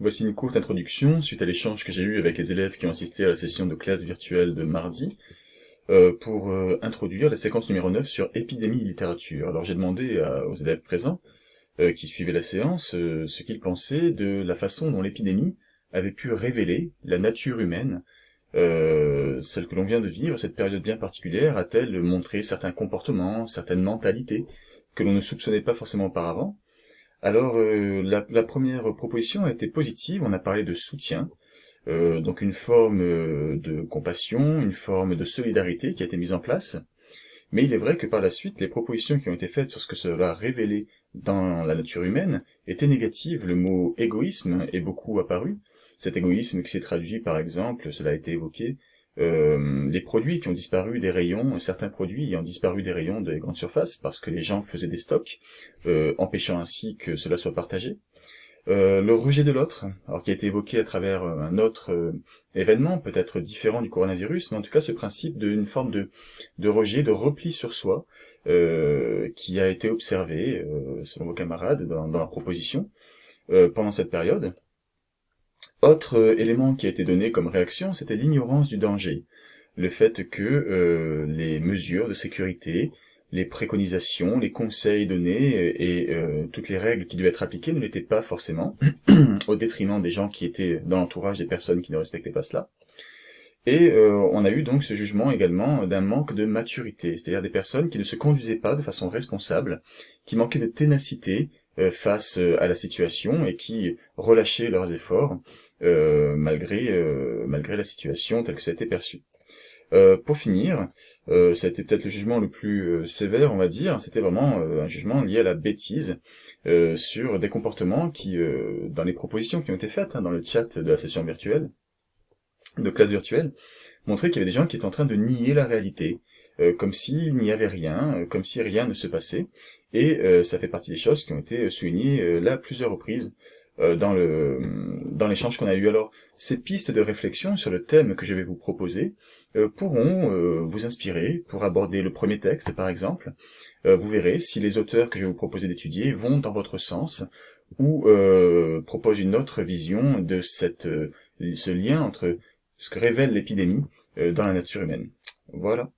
Voici une courte introduction suite à l'échange que j'ai eu avec les élèves qui ont assisté à la session de classe virtuelle de mardi, pour introduire la séquence numéro 9 sur épidémie et littérature. Alors j'ai demandé aux élèves présents, qui suivaient la séance, ce qu'ils pensaient de la façon dont l'épidémie avait pu révéler la nature humaine, celle que l'on vient de vivre, cette période bien particulière, a-t-elle montré certains comportements, certaines mentalités que l'on ne soupçonnait pas forcément auparavant. Alors, la première proposition a été positive, on a parlé de soutien, donc une forme de compassion, une forme de solidarité qui a été mise en place, mais il est vrai que par la suite, les propositions qui ont été faites sur ce que cela révélait dans la nature humaine étaient négatives. Le mot égoïsme est beaucoup apparu, cet égoïsme qui s'est traduit par exemple, cela a été évoqué, les produits qui ont disparu des rayons, certains produits ayant disparu des rayons des grandes surfaces parce que les gens faisaient des stocks, empêchant ainsi que cela soit partagé. Le rejet de l'autre, alors qui a été évoqué à travers un autre événement, peut-être différent du coronavirus, mais en tout cas ce principe d'une forme de rejet, de repli sur soi, qui a été observé, selon vos camarades, dans leur proposition, pendant cette période. Autre élément qui a été donné comme réaction, c'était l'ignorance du danger. Le fait que les mesures de sécurité, les préconisations, les conseils donnés et toutes les règles qui devaient être appliquées ne l'étaient pas forcément, au détriment des gens qui étaient dans l'entourage des personnes qui ne respectaient pas cela. Et on a eu donc ce jugement également d'un manque de maturité, c'est-à-dire des personnes qui ne se conduisaient pas de façon responsable, qui manquaient de ténacité face à la situation et qui relâchaient leurs efforts malgré la situation telle que ça a été perçu. Pour finir, ça a été peut-être le jugement le plus sévère, on va dire, c'était vraiment un jugement lié à la bêtise sur des comportements qui, dans les propositions qui ont été faites dans le chat de la session virtuelle, de classe virtuelle, montraient qu'il y avait des gens qui étaient en train de nier la réalité, comme s'il n'y avait rien, comme si rien ne se passait, et ça fait partie des choses qui ont été soulignées là à plusieurs reprises dans l'échange qu'on a eu. Alors, ces pistes de réflexion sur le thème que je vais vous proposer pourront vous inspirer pour aborder le premier texte, par exemple. Vous verrez si les auteurs que je vais vous proposer d'étudier vont dans votre sens ou proposent une autre vision de ce lien entre ce que révèle l'épidémie dans la nature humaine. Voilà.